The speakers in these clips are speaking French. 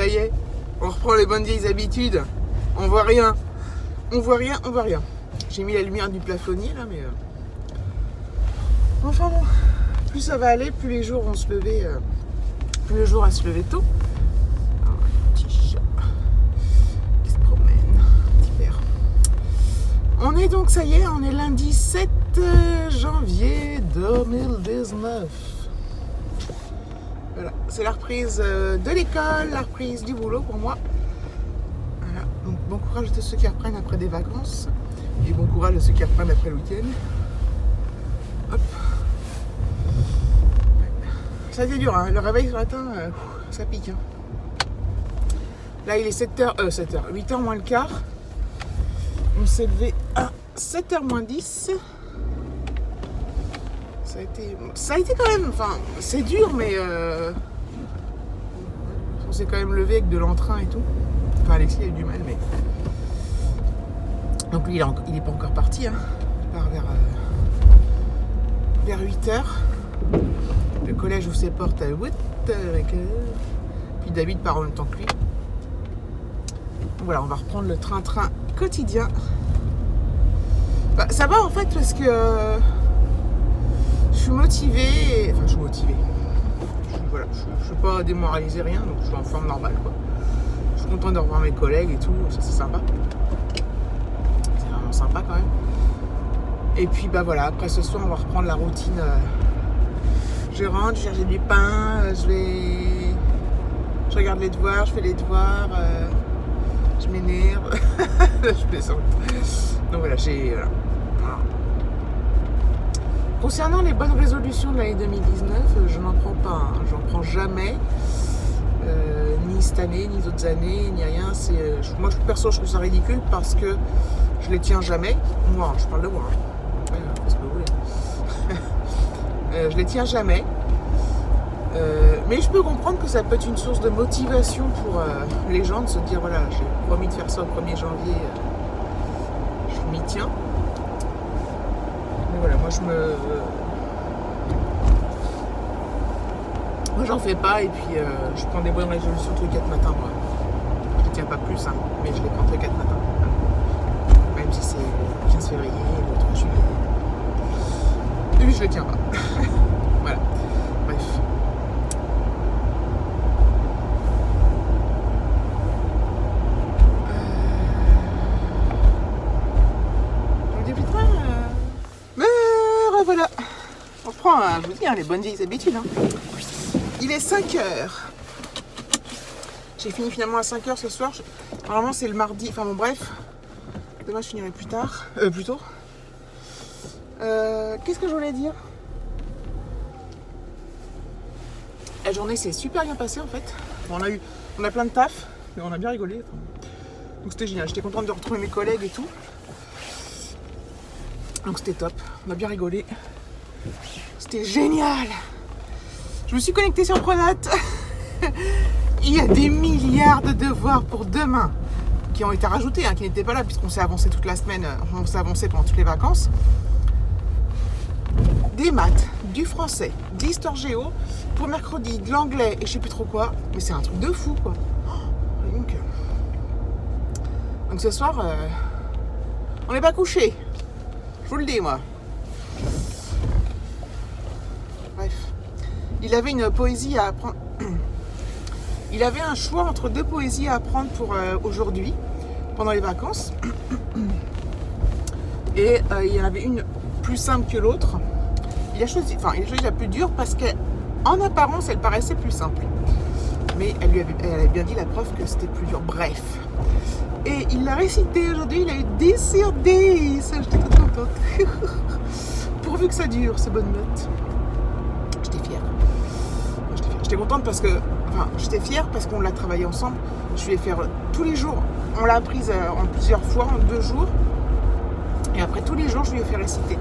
y est, on reprend les bonnes vieilles habitudes. On voit rien. On voit rien. J'ai mis la lumière du plafonnier là, mais... Enfin bon, plus ça va aller, plus les jours vont se lever... plus le jour à se lever tôt. Alors, un petit chat qui se promène, un petit père. On est donc, ça y est, on est lundi 7 janvier 2019. Voilà, c'est la reprise de l'école, la reprise du boulot pour moi. Voilà, donc bon courage à tous ceux qui reprennent après des vacances. Et bon courage à ceux qui reprennent après le week-end. Hop. Ça a été dur, hein. Le réveil ce matin, ça pique. Hein. Là il est 8h moins le quart. On s'est levé à 7h moins 10. Ça a été quand même, enfin c'est dur mais on s'est quand même levé avec de l'entrain et tout. Enfin Alexis a eu du mal mais... Donc lui il est pas encore parti, hein. Il part vers 8h. Le collège ouvre ses portes à 8h. Puis David part en même temps que lui. Donc voilà, on va reprendre le train-train quotidien. Bah, ça va en fait parce que je suis motivée. Enfin, je suis motivée. Je suis pas démoralisée, rien, donc je suis en forme normale, quoi. Je suis content de revoir mes collègues et tout, ça c'est sympa. C'est vraiment sympa quand même. Et puis bah voilà, après ce soir on va reprendre la routine. Je rentre, je cherche du pain, je regarde les devoirs, je fais les devoirs, je m'énerve, je plaisante. Donc voilà, voilà. Concernant les bonnes résolutions de l'année 2019, je n'en prends pas, hein. J'en prends jamais, ni cette année, ni d'autres années, ni rien. Moi perso je trouve ça ridicule parce que je les tiens jamais. Moi, je parle de moi. Hein. Parce que vous voulez. Je les tiens jamais. Mais je peux comprendre que ça peut être une source de motivation pour les gens de se dire voilà, j'ai promis de faire ça au 1er janvier, je m'y tiens. Mais voilà, moi j'en fais pas et puis je prends des bonnes résolutions tous les 4 matins moi. Je les tiens pas plus, hein, mais je les prends tous les 4 matins. Même si c'est le 15 février, le 3 juillet. Lui je les tiens pas. Voilà. Bref. Je vous dis putain. Mais revoilà. On reprend, je vous dis, hein, les bonnes vieilles habitudes. Hein. Il est 5h. J'ai fini finalement à 5h ce soir. Normalement c'est le mardi. Enfin bon bref. Demain je finirai plus tard. Plus tôt. Qu'est-ce que je voulais dire? La journée s'est super bien passée en fait. Bon, on a plein de taf, mais on a bien rigolé. Donc c'était génial. J'étais contente de retrouver mes collègues et tout. Donc c'était top. On a bien rigolé. C'était génial. Je me suis connectée sur Prenate. Il y a des milliards de devoirs pour demain qui ont été rajoutés, hein, qui n'étaient pas là puisqu'on s'est avancé toute la semaine. On s'est avancé pendant toutes les vacances. Des maths, du français, de l'histoire géo, pour mercredi, de l'anglais et je sais plus trop quoi. Mais c'est un truc de fou, quoi. Donc ce soir, on n'est pas couché. Je vous le dis, moi. Bref. Il avait une poésie à apprendre. Il avait un choix entre 2 poésies à apprendre pour aujourd'hui, pendant les vacances. Et il y en avait une plus simple que l'autre. Il a choisi la plus dure parce qu'en apparence, elle paraissait plus simple. Mais elle avait bien dit, la prof, que c'était plus dur. Bref. Et il l'a récité aujourd'hui, il a eu 10 sur 10. J'étais toute contente. Pourvu que ça dure, ces bonnes notes. J'étais fière. J'étais contente parce que... Enfin, j'étais fière parce qu'on l'a travaillé ensemble. Je lui ai fait tous les jours. On l'a apprise en plusieurs fois, en 2 jours. Et après, tous les jours, je lui ai fait réciter.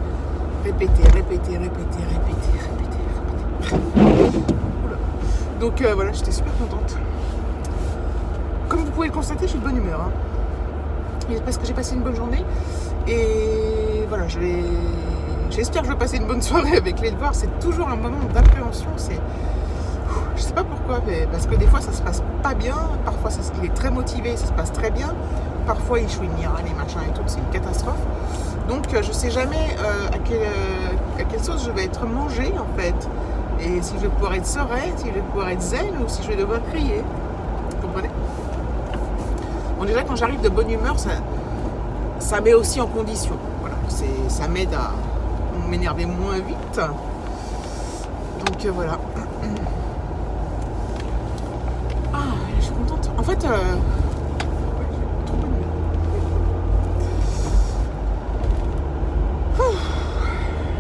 Répéter. Donc voilà, j'étais super contente. Comme vous pouvez le constater, je suis de bonne humeur. Hein. Parce que j'ai passé une bonne journée. Et voilà, j'espère que je vais passer une bonne soirée avec les devoirs. C'est toujours un moment d'appréhension. Je sais pas pourquoi, mais parce que des fois ça se passe pas bien, parfois il est très motivé, ça se passe très bien, parfois il chouine, les machins et tout, c'est une catastrophe. Donc je sais jamais à quelle sauce je vais être mangée en fait. Et si je vais pouvoir être sereine, si je vais pouvoir être zen ou si je vais devoir crier. Vous comprenez? Bon, déjà quand j'arrive de bonne humeur, ça met aussi en condition. Voilà, ça m'aide à m'énerver moins vite. Donc voilà. Ah, je suis contente. En fait, trop bonne humeur.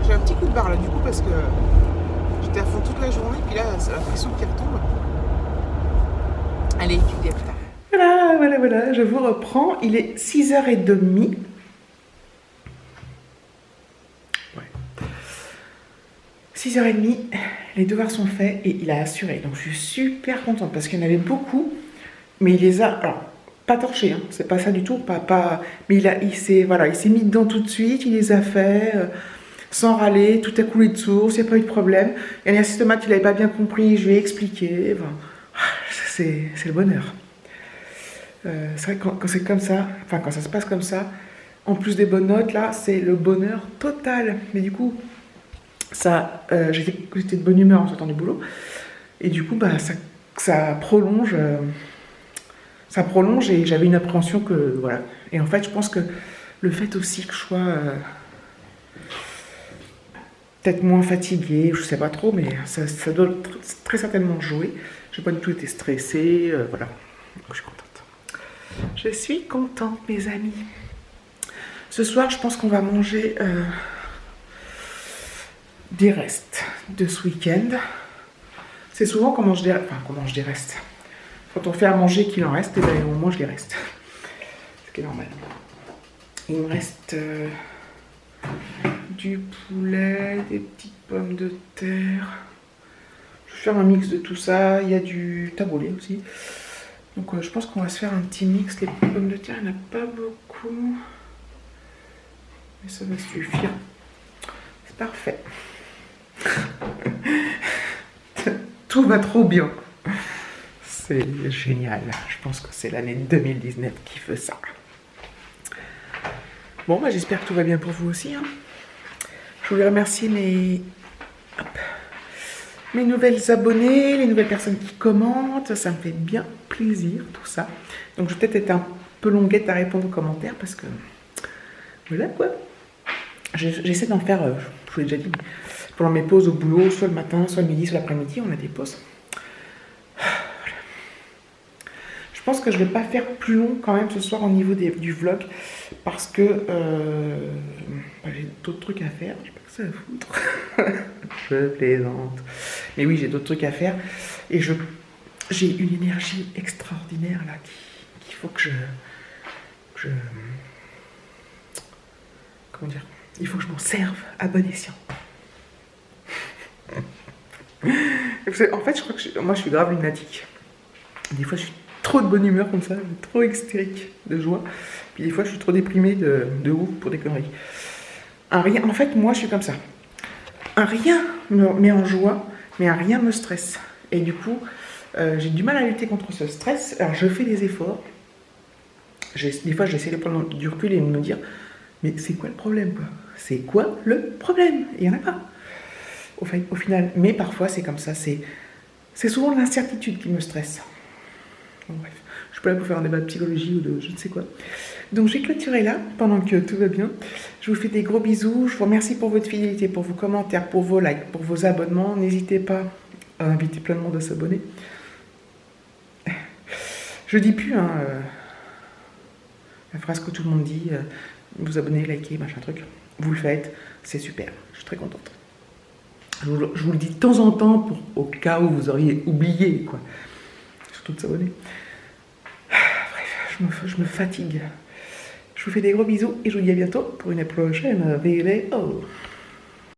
J'ai un petit coup de barre là du coup parce que j'étais à fond toute la journée, puis là c'est la pression qui retombe. Allez, tu dis à plus tard. Voilà, je vous reprends. Il est 6h30. Ouais. 6h30, les devoirs sont faits et il a assuré. Donc je suis super contente parce qu'il y en avait beaucoup, mais il les a, alors, pas torchés, hein, c'est pas ça du tout, mais il s'est mis dedans tout de suite, il les a fait sans râler, tout a coulé de source, il n'y a pas eu de problème. Il y a un systémate, il n'avait pas bien compris, je lui ai expliqué. Enfin, c'est le bonheur. C'est vrai que quand c'est comme ça, enfin quand ça se passe comme ça, en plus des bonnes notes, là, c'est le bonheur total. Mais du coup, j'étais de bonne humeur en sortant du boulot. Et du coup, ça prolonge et j'avais une appréhension que, voilà. Et en fait, je pense que le fait aussi que je sois peut-être moins fatiguée, je sais pas trop, mais ça doit très certainement jouer. J'ai pas du tout été stressée, voilà. Donc, je suis contente. Je suis contente, mes amis. Ce soir, je pense qu'on va manger des restes de ce week-end. C'est souvent qu'on mange des restes. Quand on fait à manger qu'il en reste, et bien on mange les restes. Ce qui est normal. Il me reste du poulet, des petites pommes de terre. Je vais faire un mix de tout ça. Il y a du taboulé aussi. Donc je pense qu'on va se faire un petit mix. Les pommes de terre, il n'y en a pas beaucoup. Mais ça va suffire. C'est parfait. Tout va trop bien. C'est génial. Je pense que c'est l'année 2019 qui fait ça. Bon, j'espère que tout va bien pour vous aussi. Hein. Je voulais remercier mes nouvelles abonnées, les nouvelles personnes qui commentent. Ça me fait bien plaisir, tout ça. Donc, je vais peut-être être un peu longuette à répondre aux commentaires parce que... Voilà, quoi. J'essaie d'en faire, je vous l'ai déjà dit, pendant mes pauses au boulot, soit le matin, soit le midi, soit l'après-midi, on a des pauses. Voilà. Je pense que je ne vais pas faire plus long quand même ce soir au niveau du vlog parce que j'ai d'autres trucs à faire. J'ai pas que ça à foutre. Je plaisante. Mais oui, j'ai d'autres trucs à faire et j'ai une énergie extraordinaire là qu'il faut que je comment dire, il faut que je m'en serve à bon escient. En fait, je crois que moi je suis grave lunatique. Des fois, je suis trop de bonne humeur comme ça, trop hystérique de joie. Puis des fois, je suis trop déprimée de ouf pour des conneries. En fait, moi, je suis comme ça. Un rien me met en joie, mais un rien me stresse. Et du coup, j'ai du mal à lutter contre ce stress. Alors, je fais des efforts. Des fois, j'essaie de prendre du recul et de me dire, mais c'est quoi le problème, quoi? C'est quoi le problème? Il n'y en a pas. Au final, mais parfois c'est comme ça, c'est souvent l'incertitude qui me stresse. Bon, bref, je suis pas là pour faire un débat de psychologie ou de je ne sais quoi. Donc je vais clôturer là, pendant que tout va bien. Je vous fais des gros bisous, je vous remercie pour votre fidélité, pour vos commentaires, pour vos likes, pour vos abonnements. N'hésitez pas à inviter plein de monde à s'abonner. Je dis plus, la phrase que tout le monde dit, vous abonnez, likez, machin truc. Vous le faites, c'est super, je suis très contente. Je vous le dis de temps en temps, au cas où vous auriez oublié, quoi. Surtout de s'abonner. Bref, je me fatigue. Je vous fais des gros bisous et je vous dis à bientôt pour une prochaine vidéo.